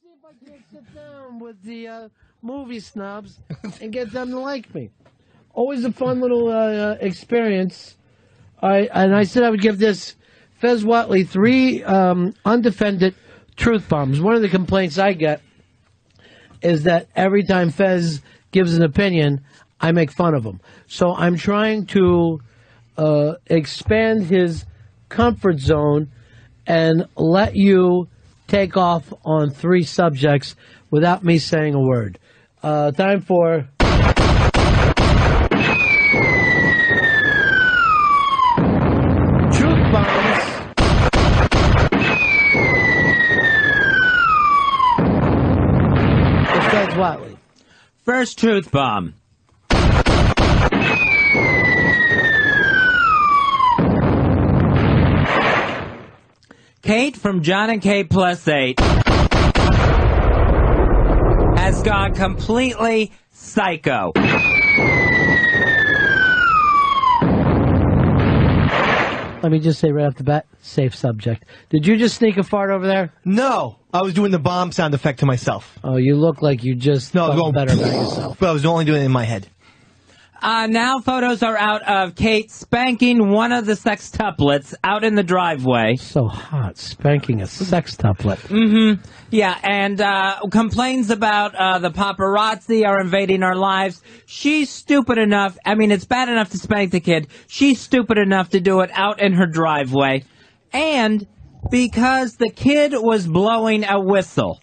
see if I can't sit down with the movie snobs and get them to like me. Always a fun little experience. And I said I would give this Fez Whatley 3 undefended truth bombs. One of the complaints I get is that every time Fez gives an opinion, I make fun of him. So I'm trying to expand his comfort zone and let you take off on 3 subjects without me saying a word. Time for... Truth bombs. With Fez Whatley. First truth bomb. Kate from John and Kate Plus 8 has gone completely psycho. Let me just say right off the bat, safe subject. Did you just sneak a fart over there? No, I was doing the bomb sound effect to myself. Oh, you look like you just felt better about yourself. But I was only doing it in my head. Now photos are out of Kate spanking one of the sextuplets out in the driveway. So hot, spanking a sextuplet. Mm-hmm. Yeah, and complains about the paparazzi are invading our lives. She's stupid enough. I mean, it's bad enough to spank the kid. She's stupid enough to do it out in her driveway. And because the kid was blowing a whistle.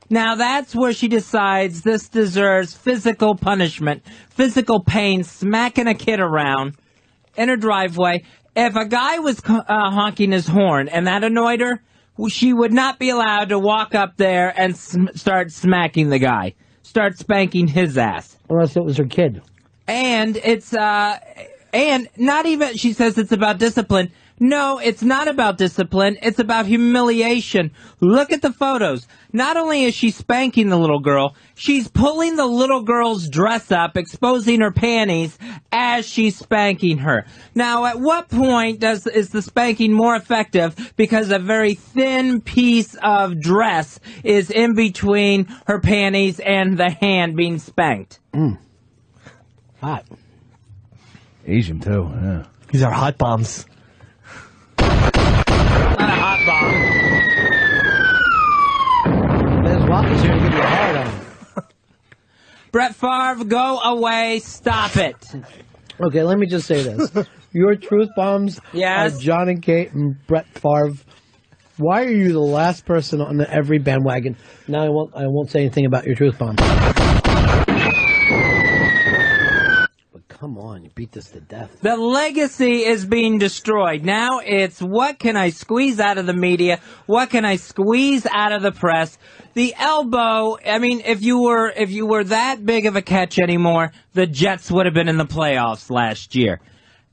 Now that's where she decides this deserves physical punishment, physical pain, smacking a kid around in her driveway. If a guy was honking his horn and that annoyed her, she would not be allowed to walk up there and start smacking the guy, start spanking his ass. Unless it was her kid. And it's, and not even, she says it's about discipline. No, it's not about discipline. It's about humiliation. Look at the photos. Not only is she spanking the little girl, she's pulling the little girl's dress up, exposing her panties as she's spanking her. Now, at what point is the spanking more effective because a very thin piece of dress is in between her panties and the hand being spanked? Hot. Asian, too, yeah. These are hot bombs. Not a hot bomb. Fez Whatley's here to give you a hard on. Brett Favre, go away. Stop it. Okay, let me just say this. Your truth bombs Yes? are John and Kate and Brett Favre. Why are you the last person on every bandwagon? Now I won't say anything about your truth bomb. Come on, you beat this to death. The legacy is being destroyed. Now it's what can I squeeze out of the media? What can I squeeze out of the press? The elbow, I mean, if you were that big of a catch anymore, the Jets would have been in the playoffs last year.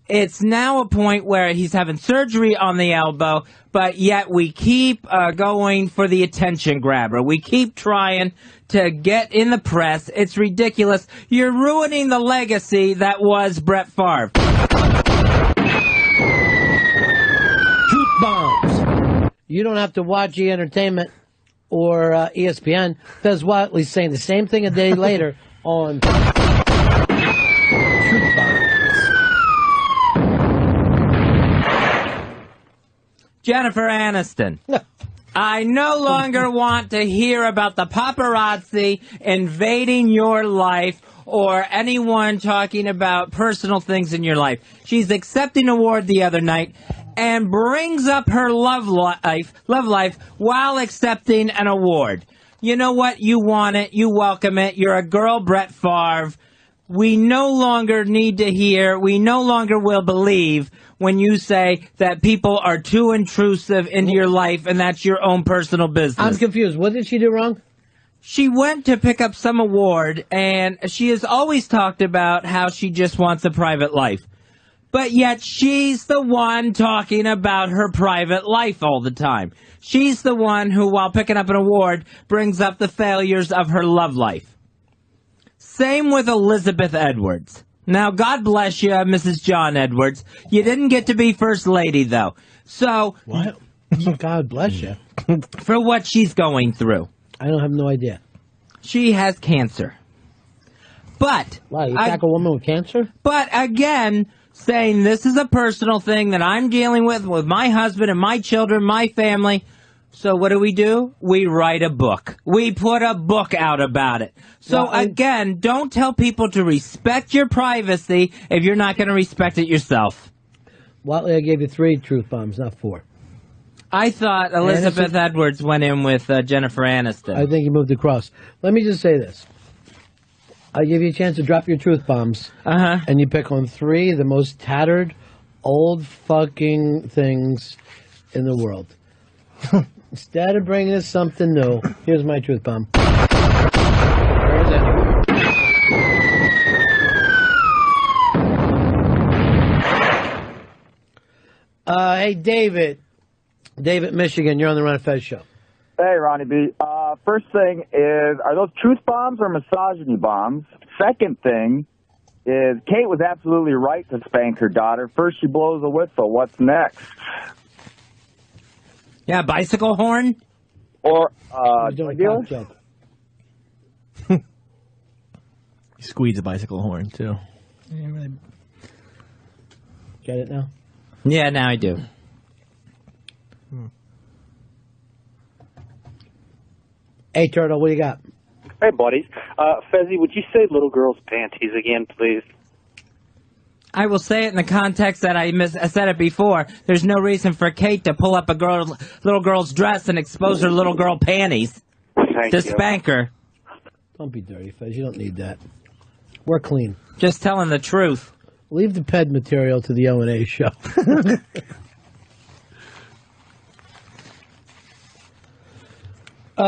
It's now a point where he's having surgery on the elbow, but yet we keep going for the attention grabber. We keep trying to get in the press. It's ridiculous. You're ruining the legacy that was Brett Favre. Truth bombs. You don't have to watch E! Entertainment or ESPN. Fez Whatley's saying the same thing a day later on Truth bombs. Jennifer Aniston. I no longer want to hear about the paparazzi invading your life or anyone talking about personal things in your life. She's accepting an award the other night and brings up her love life while accepting an award. You know what? You want it. You welcome it. You're a girl, Brett Favre. We no longer need to hear, we no longer will believe when you say that people are too intrusive into your life and that's your own personal business. I'm confused. What did she do wrong? She went to pick up some award, and she has always talked about how she just wants a private life. But yet she's the one talking about her private life all the time. She's the one who, while picking up an award, brings up the failures of her love life. Same with Elizabeth Edwards. Now, God bless you, Mrs. John Edwards. You didn't get to be First Lady, though. So, what? God bless you. For what she's going through. I don't have no idea. She has cancer. But Wow, you attack a woman with cancer? But again, saying this is a personal thing that I'm dealing with my husband and my children, my family. So what do? We write a book. We put a book out about it. So again, don't tell people to respect your privacy if you're not going to respect it yourself. Whatley, I gave you 3 truth bombs, not 4. I thought Elizabeth Edwards went in with Jennifer Aniston. I think he moved across. Let me just say this. I give you a chance to drop your truth bombs, and you pick on 3 of the most tattered, old fucking things in the world. Instead of bringing us something new, here's my truth bomb. Hey, David. David, Michigan, you're on the Ron and Fez show. Hey, Ronnie B. First thing is, are those truth bombs or misogyny bombs? Second thing is, Kate was absolutely right to spank her daughter. First she blows a whistle. What's next? Yeah, bicycle horn? Or, doing a cock joke. You squeeze a bicycle horn, too. Get it now? Yeah, now I do. Hey, Turtle, what do you got? Hey, buddies. Fezzy, would you say little girl's panties again, please? I will say it in the context that I said it before. There's no reason for Kate to pull up a little girl's dress and expose her little girl panties to spank her. Don't be dirty, Fez. You don't need that. We're clean. Just telling the truth. Leave the ped material to the O&A show.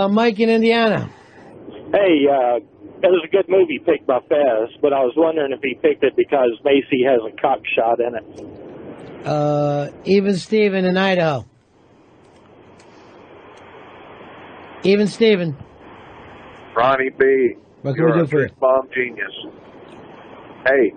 Mike in Indiana. Hey, it was a good movie picked by Fez, but I was wondering if he picked it because Macy has a cock shot in it. Even Steven in Idaho. Even Steven. Ronnie B. What can we do for you? Bomb genius. Hey,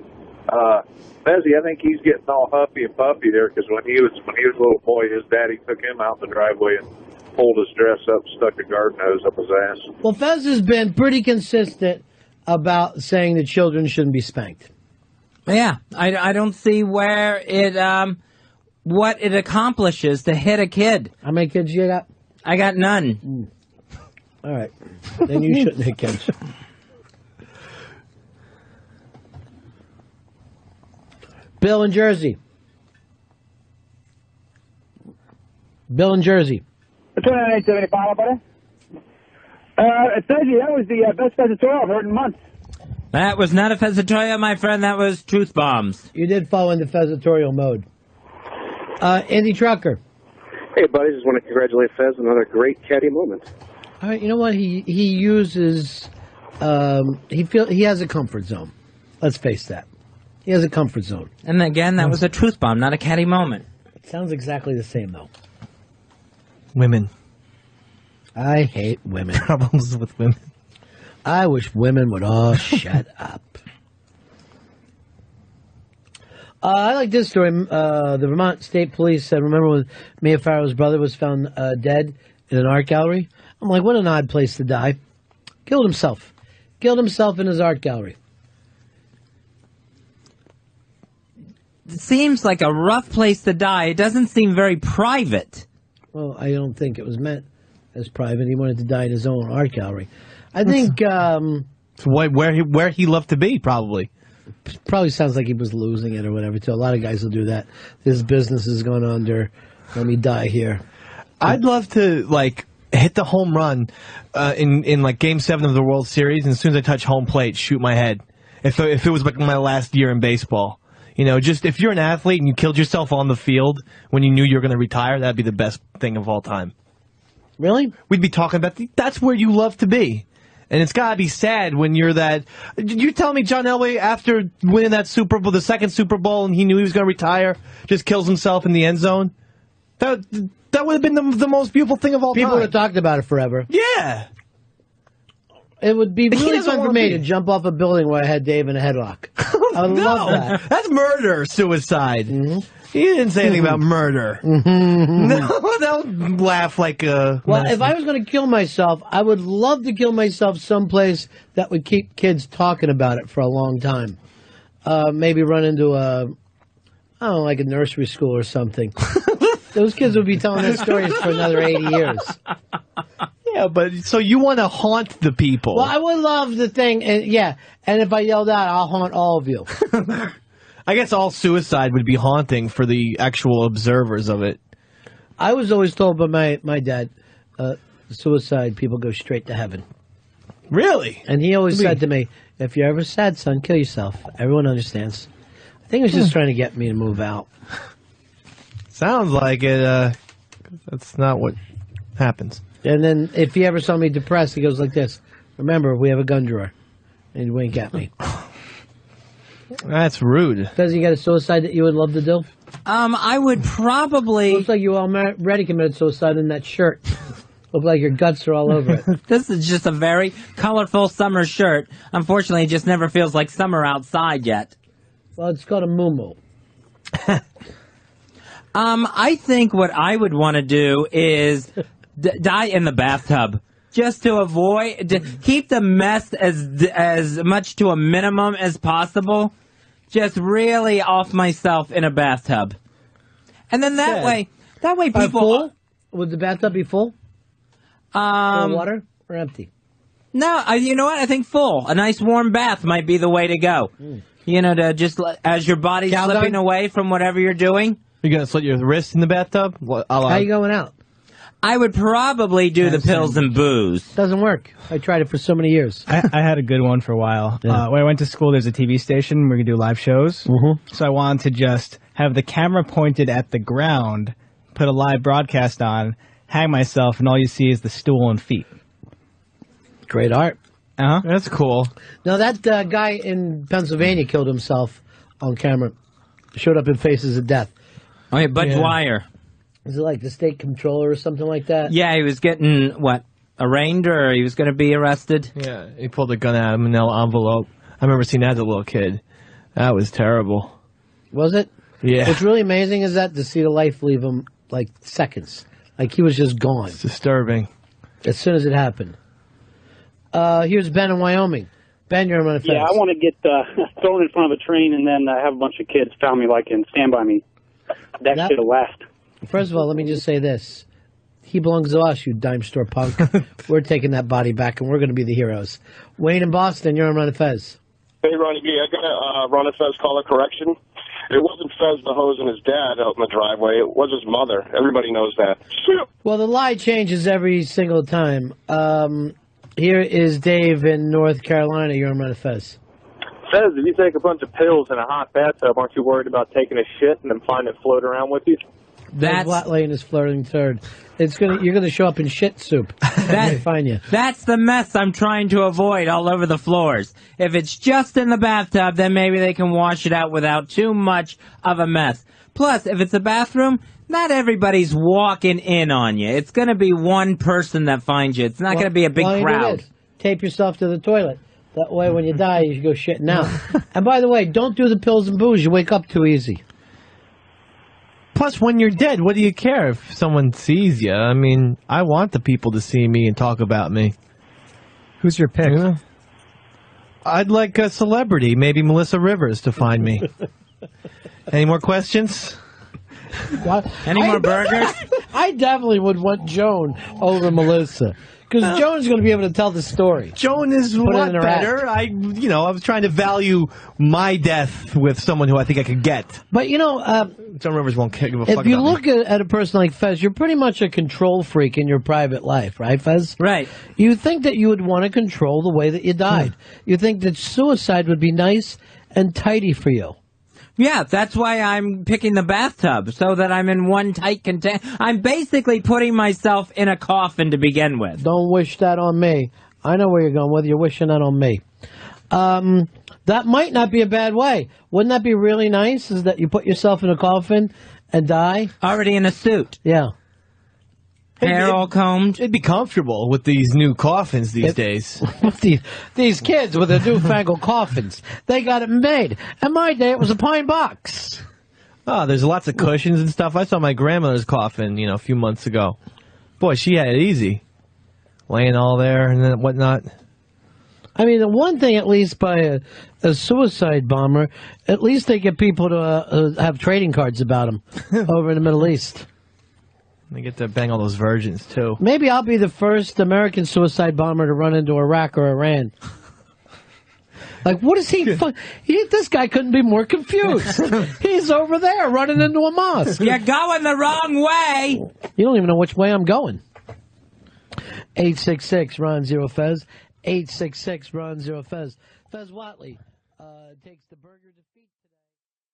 Fezzy, I think he's getting all huffy and puffy there because when he was a little boy, his daddy took him out in the driveway and pulled his dress up, stuck a garden hose up his ass. Well, Fez has been pretty consistent about saying that children shouldn't be spanked. Yeah, I don't see where it what it accomplishes to hit a kid. How many kids you got? I got none. All right. Then you shouldn't hit kids. Bill in Jersey. Bill in Jersey. 2875, buddy. Fezzy, that was the best Fezzatorio I've heard in months. That was not a Fezzatorio, my friend. That was truth bombs. You did fall into Fezzatorial mode. Andy Trucker. Hey, buddy. Just want to congratulate Fez on another great caddy moment. All right, you know what? He uses he has a comfort zone. Let's face that. He has a comfort zone. And again, that was a truth bomb, not a catty moment. It sounds exactly the same, though. Women. I hate women. Problems with women. I wish women would all shut up. I like this story. The Vermont State Police said, remember when Mia Farrow's brother was found dead in an art gallery? I'm like, what an odd place to die. Killed himself. Killed himself in his art gallery. It seems like a rough place to die. It doesn't seem very private. Well, I don't think it was meant as private. He wanted to die in his own art gallery. I think... where he loved to be, probably. Probably sounds like he was losing it or whatever, too. A lot of guys will do that. This business is going under. Let me die here. I'd love to, hit the home run in Game 7 of the World Series, and as soon as I touch home plate, shoot my head. If it was my last year in baseball. You know, just if you're an athlete and you killed yourself on the field when you knew you were going to retire, that'd be the best thing of all time. Really? We'd be talking about that's where you love to be. And it's got to be sad when you're that. Did you tell me John Elway, after winning that Super Bowl, the second Super Bowl, and he knew he was going to retire, just kills himself in the end zone? That would have been the most beautiful thing of all time. People would have talked about it forever. Yeah. It would be really doesn't fun for wanna me be. to jump off a building where I had Dave in a headlock. I would love that. That's murder, suicide. Mm-hmm. He didn't say anything about murder. No, don't laugh like a... Well, if I was going to kill myself, I would love to kill myself someplace that would keep kids talking about it for a long time. Maybe run into like a nursery school or something. Those kids would be telling their stories for another 80 years. Yeah, but so you want to haunt the people. Well, I would love the thing, and if I yelled out, I'll haunt all of you. I guess all suicide would be haunting for the actual observers of it. I was always told by my dad, suicide people go straight to heaven. Really? And he always said to me, if you're ever sad, son, kill yourself. Everyone understands. I think he was just trying to get me to move out. Sounds like it. That's not what happens. And then if he ever saw me depressed, he goes like this, remember, we have a gun drawer. And he'd wink at me. That's rude. Does he got a suicide that you would love to do? I would probably... Looks like you already committed suicide in that shirt. Look like your guts are all over it. This is just a very colorful summer shirt. Unfortunately, it just never feels like summer outside yet. Well, it's called a muumuu. I think what I would want to do is die in the bathtub. Just to keep the mess as much to a minimum as possible. Just really off myself in a bathtub. And then that way people... Full? Would the bathtub be full? Full of water or empty? No, you know what? I think full. A nice warm bath might be the way to go. You know, to just as your body's slipping away from whatever you're doing. You're going to slit your wrist in the bathtub? How you going out? I would probably do the pills and booze. Doesn't work. I tried it for so many years. I had a good one for a while. Yeah. When I went to school, there's a TV station where we could do live shows. Mm-hmm. So I wanted to just have the camera pointed at the ground, put a live broadcast on, hang myself, and all you see is the stool and feet. Great art. Uh-huh. That's cool. Now, that guy in Pennsylvania killed himself on camera. Showed up in Faces of Death. Oh, yeah, Bud Dwyer. Is it like the state comptroller or something like that? Yeah, he was getting, arraigned or he was going to be arrested? Yeah, he pulled a gun out of a manila envelope. I remember seeing that as a little kid. That was terrible. Was it? Yeah. What's really amazing is that to see the life leave him, like, seconds. Like, he was just gone. It's disturbing. As soon as it happened. Here's Ben in Wyoming. Ben, you're on the fence. Yeah, I want to get thrown in front of a train and then have a bunch of kids found me like in Stand By Me. That should have laughed. First of all, let me just say this. He belongs to us, you dime store punk. We're taking that body back, and we're going to be the heroes. Wayne in Boston, you're on Ron and Fez. Hey, Ronnie B, I got a Ron and Fez caller correction. It wasn't Fez the hose and his dad out in the driveway. It was his mother. Everybody knows that. Well, the lie changes every single time. Here is Dave in North Carolina. You're on Ron and Fez. Fez, if you take a bunch of pills in a hot bathtub, aren't you worried about taking a shit and then finding it float around with you? Fez Whatley and his flirting third. You're gonna show up in shit soup. They find you. That's the mess I'm trying to avoid all over the floors. If it's just in the bathtub, then maybe they can wash it out without too much of a mess. Plus, if it's a bathroom, not everybody's walking in on you. It's going to be one person that finds you. It's not going to be a big crowd. Tape yourself to the toilet. That way, when you die, you go shitting out. And by the way, don't do the pills and booze. You wake up too easy. Plus, when you're dead, what do you care if someone sees you? I mean, I want the people to see me and talk about me. Who's your pick? You know? I'd like a celebrity, maybe Melissa Rivers, to find me. Any more questions? Any more burgers? I definitely would want Joan over Melissa. Because Joan's going to be able to tell the story. Joan is a lot better. I was trying to value my death with someone who I think I could get. But, Joan Rivers won't give a fuck about if you look at a person like Fez, you're pretty much a control freak in your private life, right, Fez? Right. You think that you would want to control the way that you died. You think that suicide would be nice and tidy for you. Yeah, that's why I'm picking the bathtub, so that I'm in one tight container. I'm basically putting myself in a coffin to begin with. Don't wish that on me. I know where you're going with. You're wishing that on me. That might not be a bad way. Wouldn't that be really nice, is that you put yourself in a coffin and die? Already in a suit. Yeah. Hair all combed. It'd be comfortable with these new coffins these days. These kids with their newfangled coffins, they got it made. In my day, it was a pine box. Oh, there's lots of cushions and stuff. I saw my grandmother's coffin, a few months ago. Boy, she had it easy. Laying all there and then whatnot. I mean, the one thing, at least by a suicide bomber, at least they get people to have trading cards about them over in the Middle East. They get to bang all those virgins, too. Maybe I'll be the first American suicide bomber to run into Iraq or Iran. Like, what is he? This guy couldn't be more confused. He's over there running into a mosque. You're going the wrong way. You don't even know which way I'm going. 866-RON-0-FEZ. 866-RON-0-FEZ. Fez Whatley takes the burger defeat.